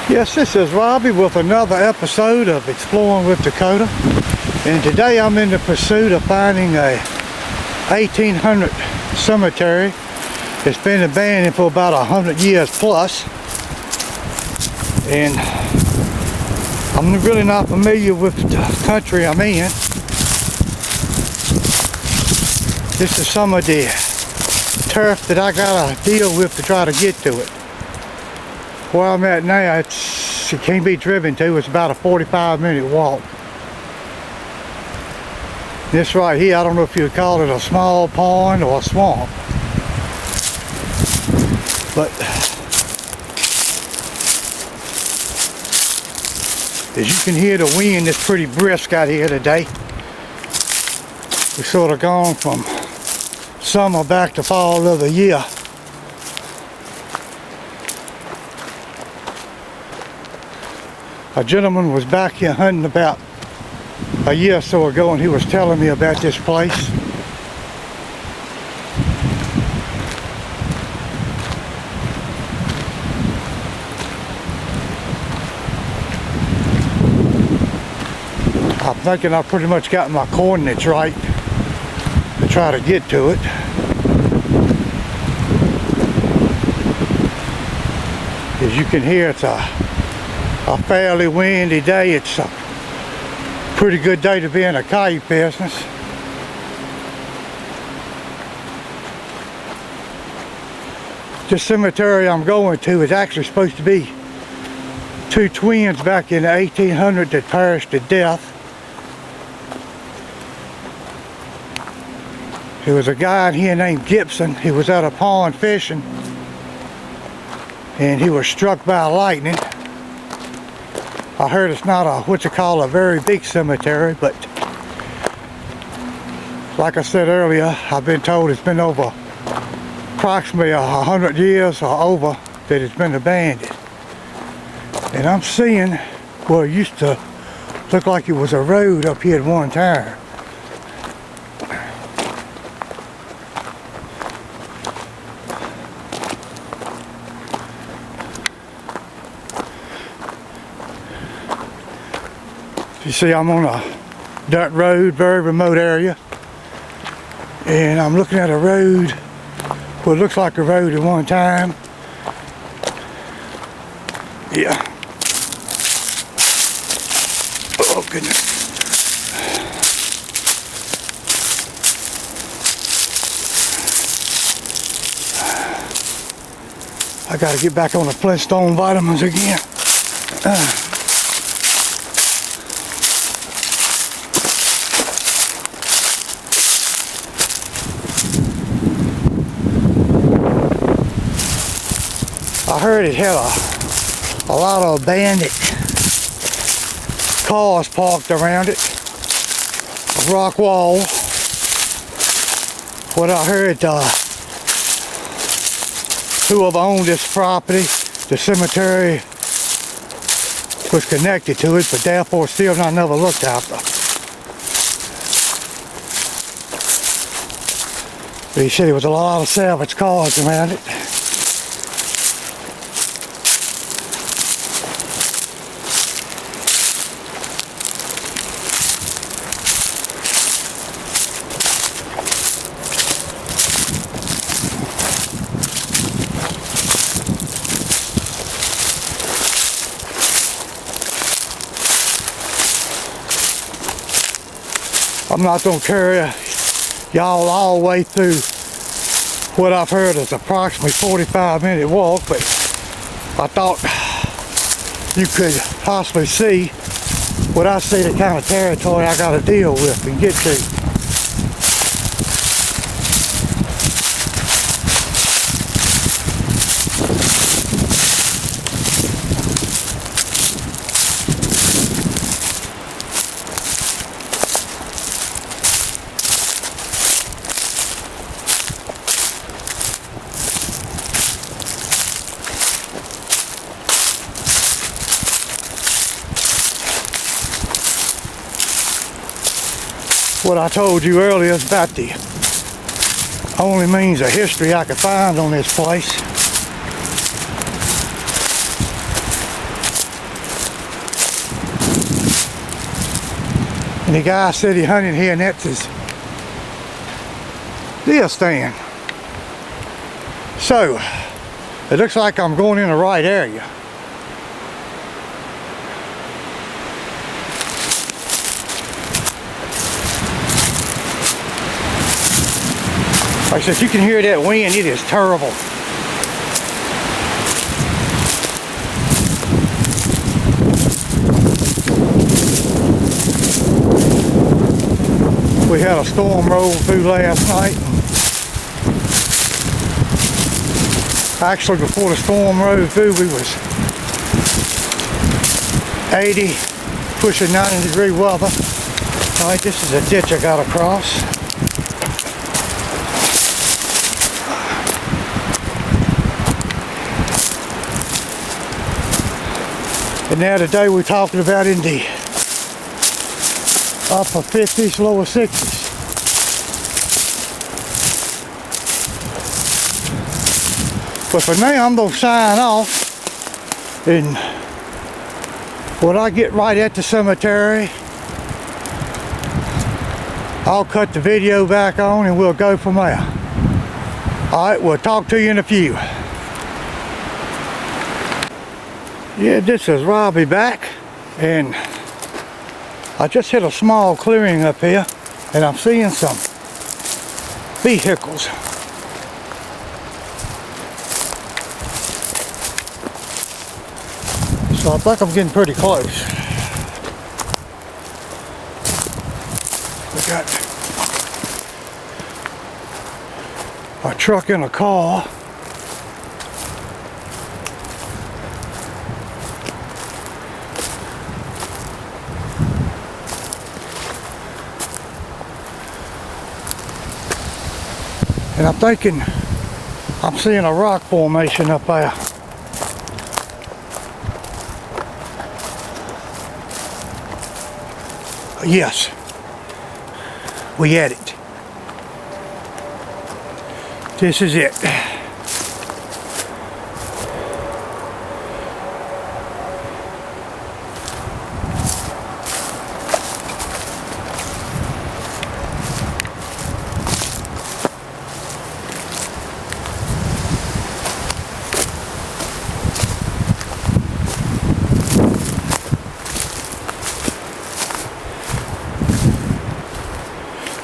Yes, this is Robbie with another episode of Exploring with Dakota. And today I'm in the pursuit of finding a 1800 cemetery. It's been abandoned for about 100 years plus. And I'm really not familiar with the country I'm in. This is some of the turf that I gotta deal with to try to get to it. Where I'm at now, it can't be driven to. It's about a 45-minute walk. This right here, I don't know if you would call it a small pond or a swamp. But as you can hear, the wind is pretty brisk out here today. We've sort of gone from summer back to fall of the year. A gentleman was back here hunting about a year or so ago, and he was telling me about this place. I'm thinking I've pretty much got my coordinates right to try to get to it. As you can hear, it's a fairly windy day. It's a pretty good day to be in a kite business. This cemetery I'm going to is actually supposed to be two twins back in the 1800s that perished to death. There was a guy in here named Gibson. He was at a pond fishing, and he was struck by lightning. I heard it's not a very big cemetery, but like I said earlier, I've been told it's been over approximately 100 years or over that it's been abandoned. And I'm seeing where it used to look like it was a road up here at one time. You see, I'm on a dirt road, very remote area, and I'm looking at a road what looks like a road at one time. Yeah. Oh goodness. I gotta get back on the Flintstone vitamins again. I heard it had a lot of abandoned cars parked around it, a rock wall. What I heard, whoever owned this property, the cemetery was connected to it, but therefore still not never looked after. But he said there was a lot of salvage cars around it. I'm not going to carry y'all all the way through what I've heard is approximately 45-minute walk, but I thought you could possibly see what I see, the kind of territory I got to deal with and get to. What I told you earlier is about the only means of history I could find on this place. And the guy said he hunted here, and that's his deer stand. So, it looks like I'm going in the right area. Like I said, you can hear that wind, it is terrible. We had a storm roll through last night. Actually, before the storm rolled through, we was 80, pushing 90-degree weather. All right, this is a ditch I got across. And now today we're talking about in the upper 50s, lower 60s. But for now, I'm going to sign off. And when I get right at the cemetery, I'll cut the video back on and we'll go from there. Alright, we'll talk to you in a few. Yeah, this is Robbie back. And I just hit a small clearing up here. And I'm seeing some vehicles. So I think I'm getting pretty close. We got a truck and a car. And I'm thinking I'm seeing a rock formation up there. Yes, we had it. This is it.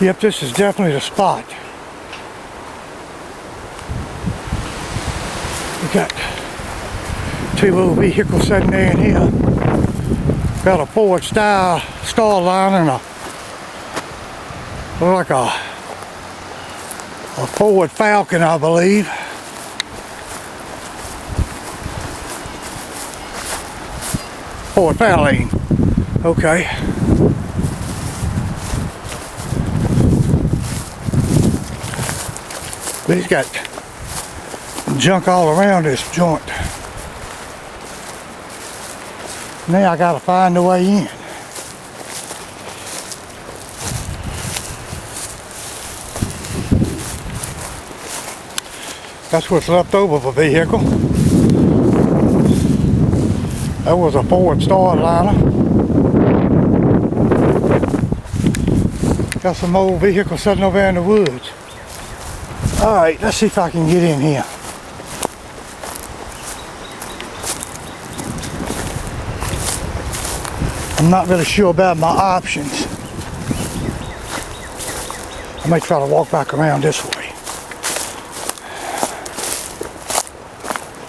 Yep, this is definitely the spot. We got two little vehicles sitting there in here. Got a Ford style Starliner and like a Ford Falcon, I believe. Ford Fairlane. Okay. But he's got junk all around this joint. Now I gotta find the way in. That's what's left over of a vehicle. That was a Ford Starliner. Got some old vehicle sitting over there in the woods. Alright, let's see if I can get in here. I'm not really sure about my options. I may try to walk back around this way.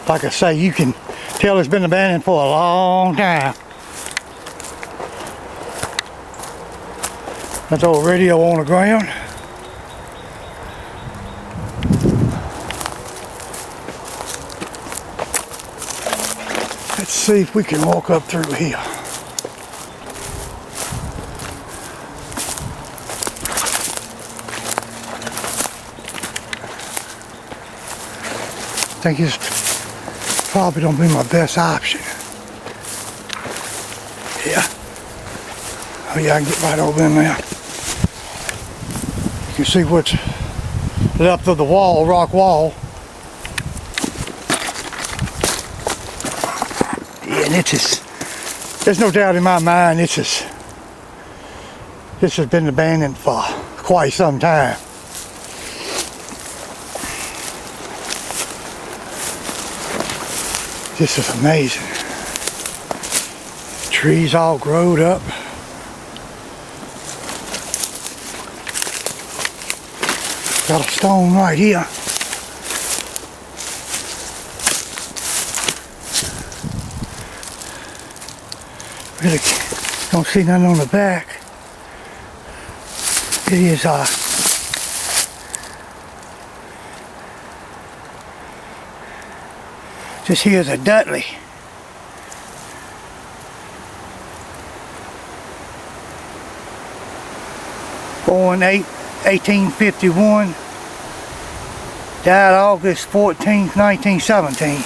Like I say, you can tell it's been abandoned for a long time. That's old radio on the ground. Let's see if we can walk up through here. I think it's probably don't be my best option. Yeah. Oh yeah, I can get right over in there. You can see what's left of the wall, rock wall. Yeah, and it's just, there's no doubt in my mind, it's just, This has been abandoned for quite some time. This is amazing. Trees all growed up. Got a stone right here. Really don't see nothing on the back. It is this here's a Dudley. Born 1851. Died August 14th, 1917.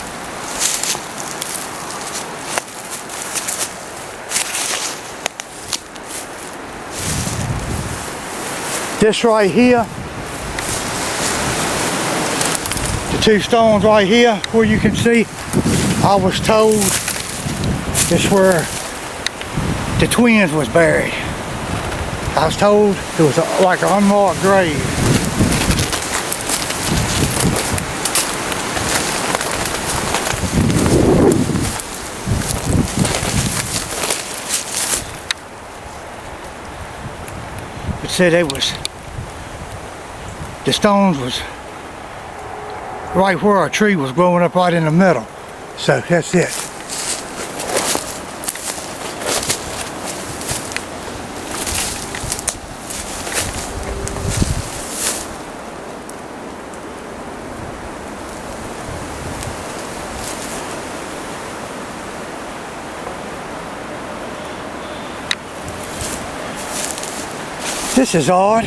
This right here, the two stones right here where you can see, I was told this where the twins was buried. I was told it was like an unmarked grave. It said the stones was right where a tree was growing up right in the middle. So that's it. This is odd.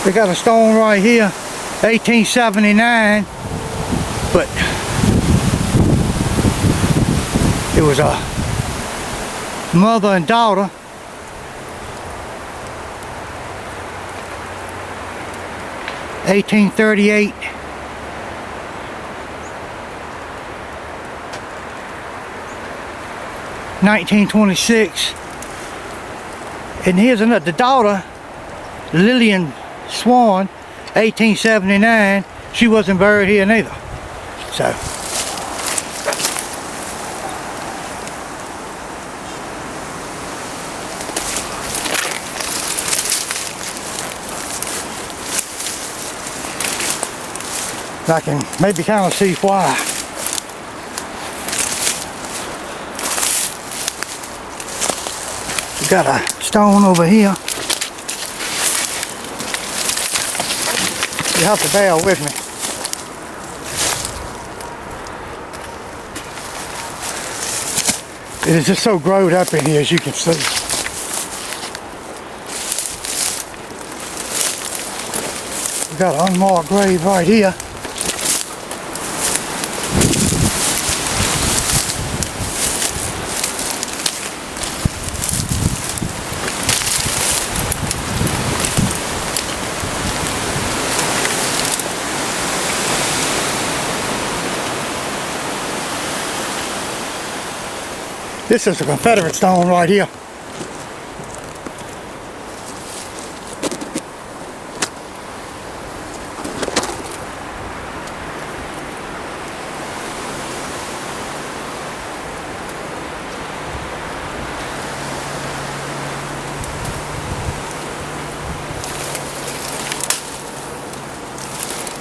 We got a stone right here, 1879, but it was a mother and daughter. (1838). (1926). And here's another, the daughter, Lillian Swan, 1879. She wasn't buried here neither. So. I can maybe kind of see why. We got a stone over here. You have to bear with me. It is just so growed up in here, as you can see. We got an unmarked grave right here. This is a Confederate stone right here.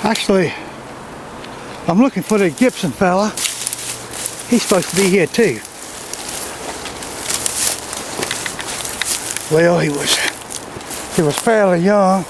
Actually, I'm looking for the Gibson fella. He's supposed to be here too. Well, he was fairly young.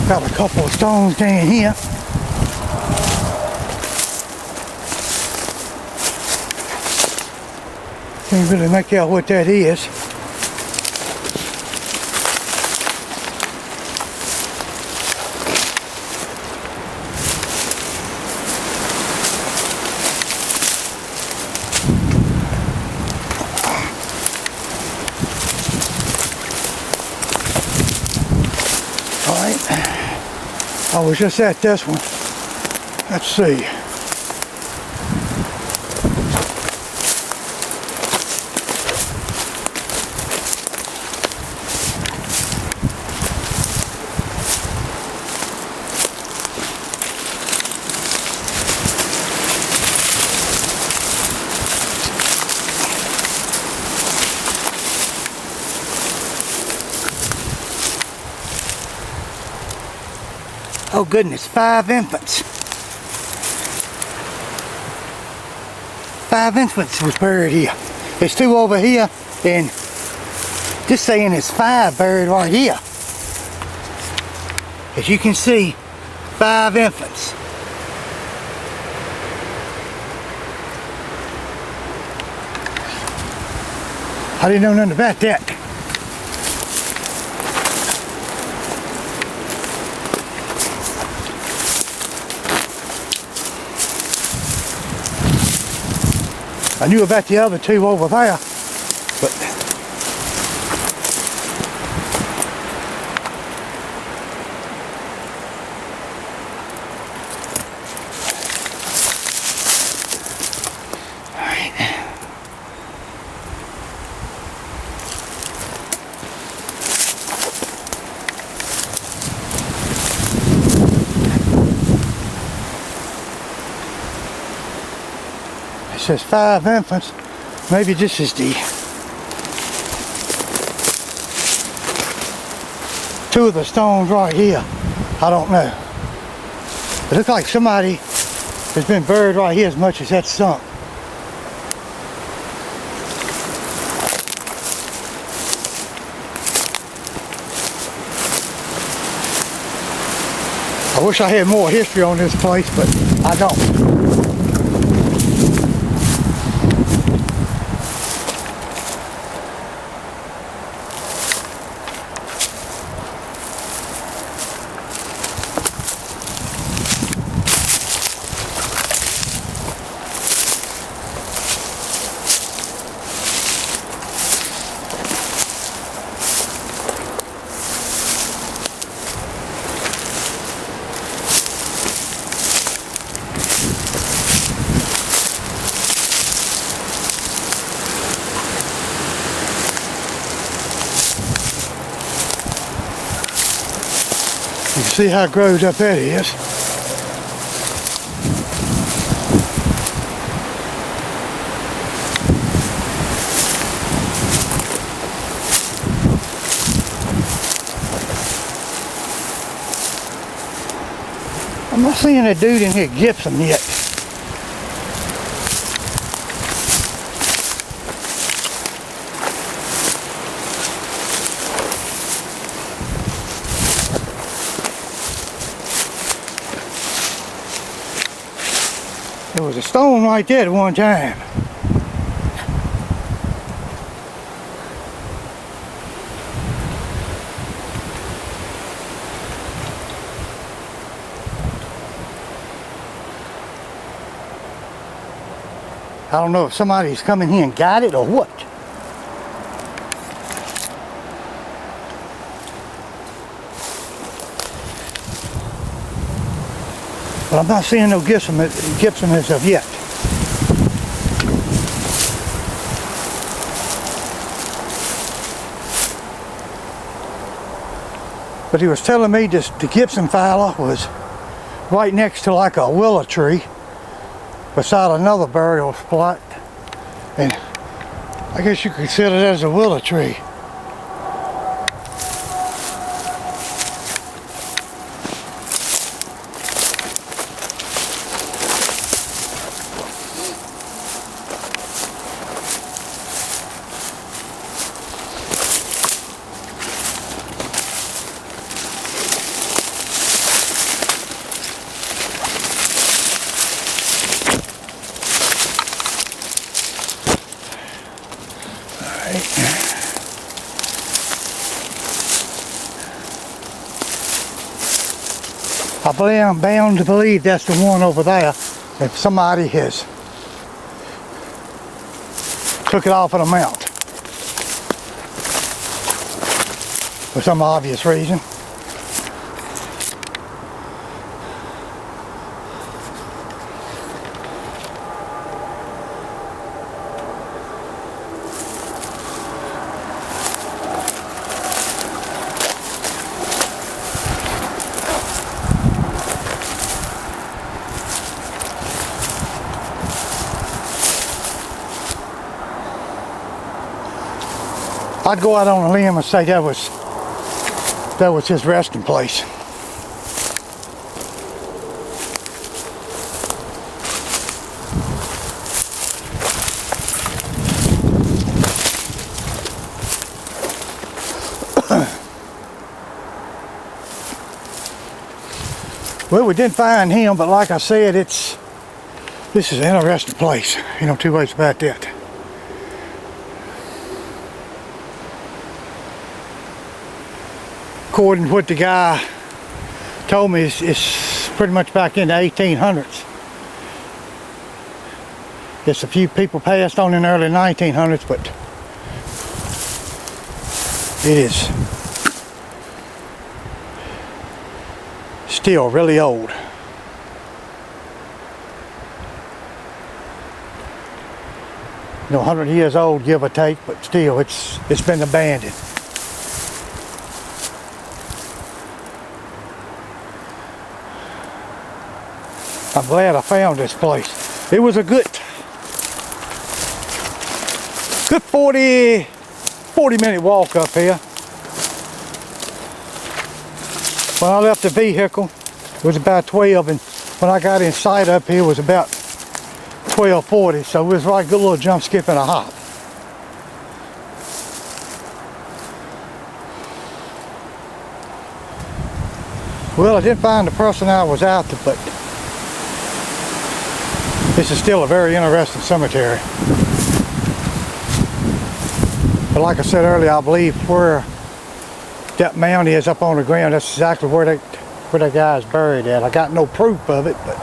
Got a couple of stones down here. Can't really make out what that is. Alright, I was just at this one. Let's see. Oh goodness, 5 infants. 5 infants was buried here. There's 2 over here, and this saying it's 5 buried right here. As you can see, 5 infants. I didn't know nothing about that. I knew about the other 2 over there, but all right. It says 5 infants. Maybe this is the 2 of the stones right here. I don't know. It looks like somebody has been buried right here as much as that's sunk. I wish I had more history on this place, but I don't. You can see how grown up that is. I'm not seeing a dude in here gypsum yet. There was a stone right there at one time. I don't know if somebody's come in here and got it or what. But I'm not seeing no gypsum as of yet. But he was telling me this, the gypsum fella was right next to like a willow tree beside another burial spot. And I guess you could consider that as a willow tree. I'm bound to believe that's the one over there. If somebody has took it off of the mount for some obvious reason. I'd go out on a limb and say that was his resting place. Well, we didn't find him, but like I said, this is an interesting place. You know, two ways about that. According to what the guy told me, it's pretty much back in the 1800s. Yes, a few people passed on in the early 1900s, but it is still really old. You know, 100 years old, give or take, but still, it's been abandoned. I'm glad I found this place. It was a good 40 minute walk up here. When I left the vehicle, it was about 12, and when I got inside up here, it was about 12:40, so it was like a good little jump, skip, and a hop. Well, I didn't find the person I was after, but this is still a very interesting cemetery. But like I said earlier, I believe where that mound is up on the ground, that's exactly where that guy's buried at. I got no proof of it, but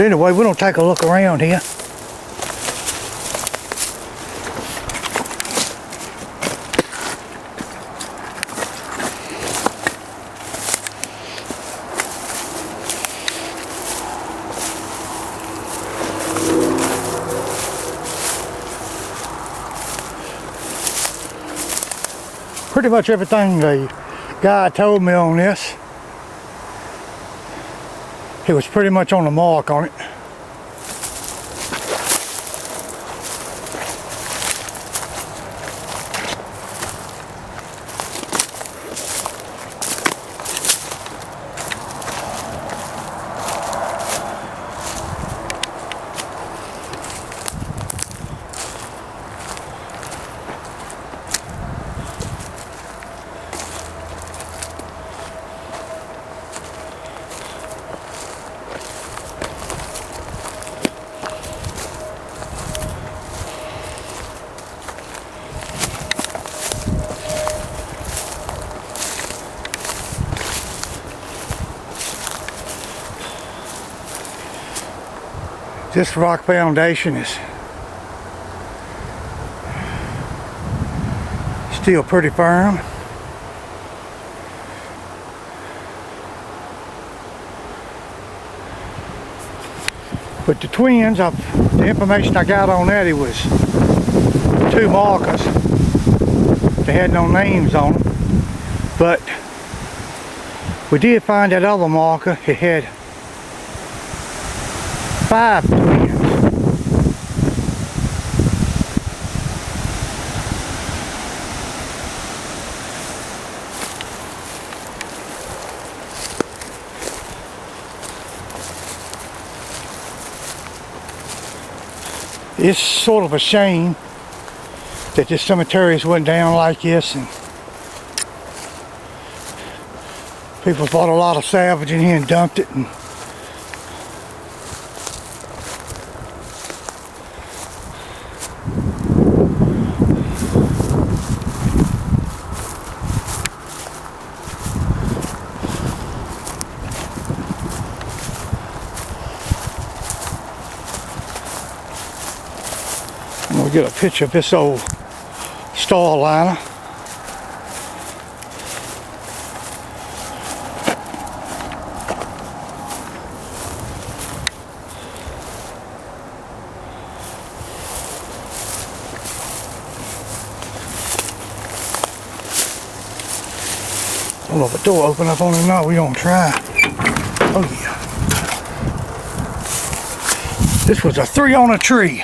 anyway, we're gonna take a look around here. Pretty much everything the guy told me on this, it was pretty much on the mark on it. This rock foundation is still pretty firm. But the twins, the information I got on that, it was 2 markers. They had no names on them. But we did find that other marker. It had 5 twins. It's sort of a shame that this cemetery went down like this, and people bought a lot of salvage in here and dumped it, and get a picture of this old Starliner. I don't know if the door open up on it or not. We gonna try. Oh yeah. This was a 3 on a tree.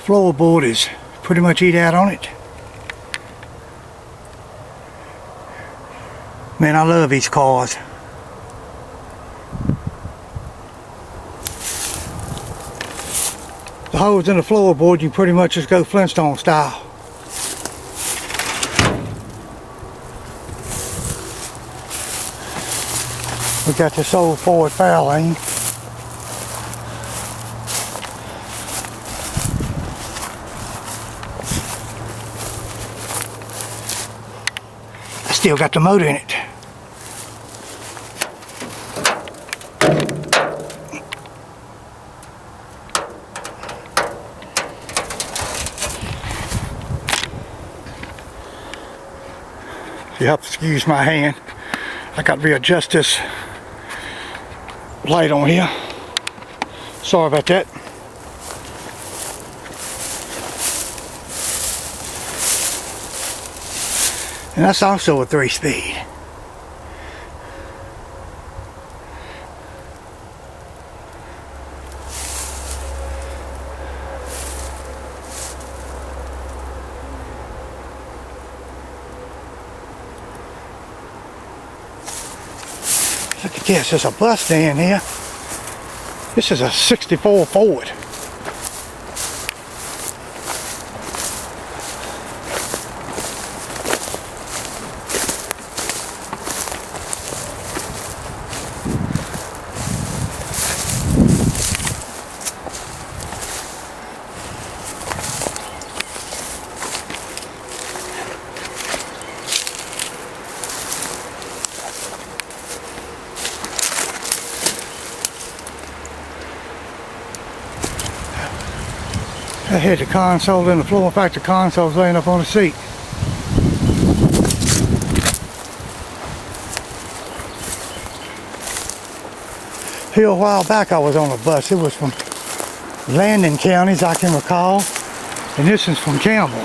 Floorboard is pretty much eat out on it. Man, I love these cars. The holes in the floorboard, you pretty much just go Flintstone style. We got this old Ford Fairlane. I still got the motor in it. You have to excuse my hand. I got to readjust this light on here. Sorry about that. And that's also a 3-speed. Look at this, there's a bus stand here. This is a 64 Ford. I had the console in the floor. In fact, the console's laying up on the seat. Here a while back I was on a bus. It was from Landon counties, I can recall. And this is from Campbell.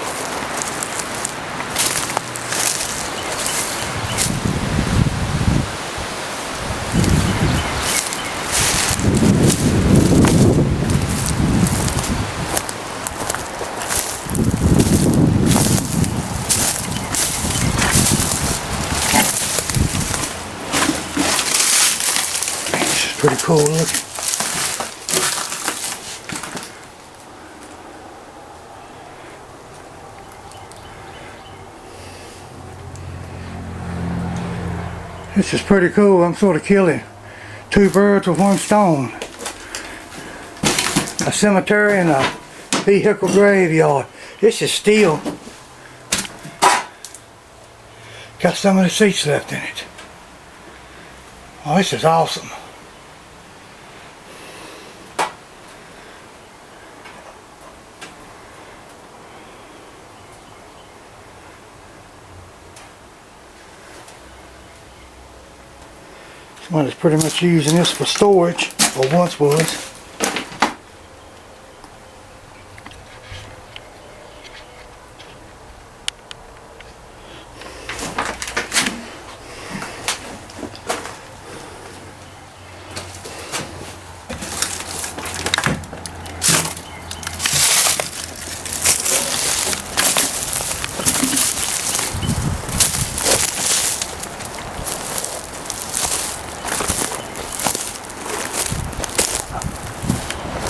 Pretty cool looking. This is pretty cool. I'm sort of killing 2 birds with 1 stone. A cemetery and a vehicle graveyard. This is steel. Got some of the seats left in it. Oh, this is awesome. Someone is pretty much using this for storage, or once was.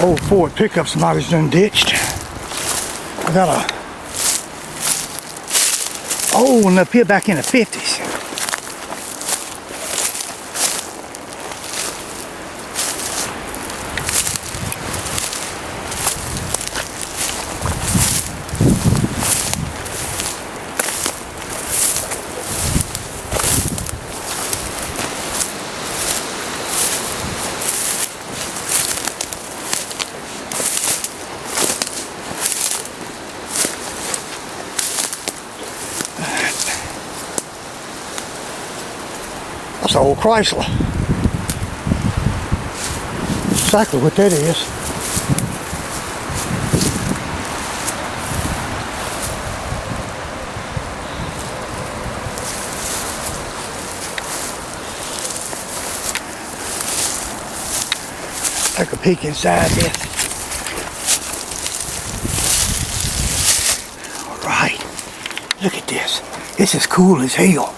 Old Ford pickup somebody's done ditched. I got a old one up here back in the 50s. That's an old Chrysler. Exactly what that is. Take a peek inside this. Alright, look at this. This is cool as hell.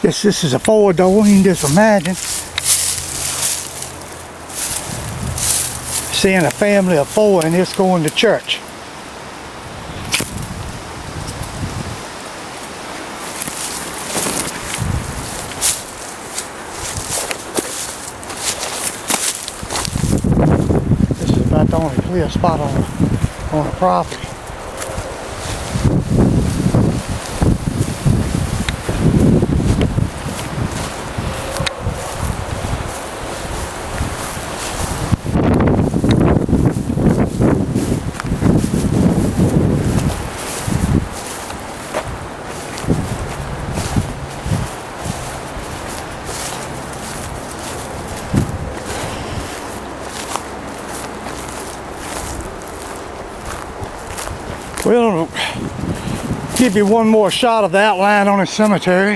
This is a 4-door, you can just imagine seeing a family of 4 in this going to church. This is about the only clear spot on the property. Well, I'll give you one more shot of the outline on the cemetery.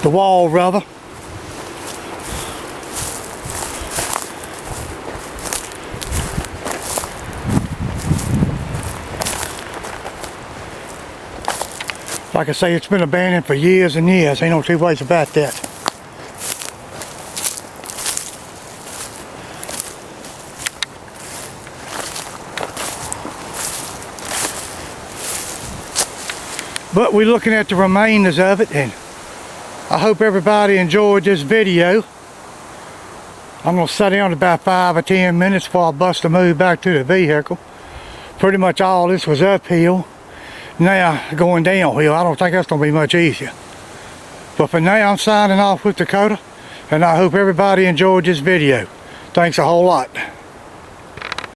The wall, rather. Like I say, it's been abandoned for years and years. Ain't no two ways about that. But we're looking at the remainders of it, and I hope everybody enjoyed this video. I'm going to sit down about 5 or 10 minutes before I bust a move back to the vehicle. Pretty much all this was uphill. Now going downhill, I don't think that's going to be much easier. But for now, I'm signing off with Dakota, and I hope everybody enjoyed this video. Thanks a whole lot.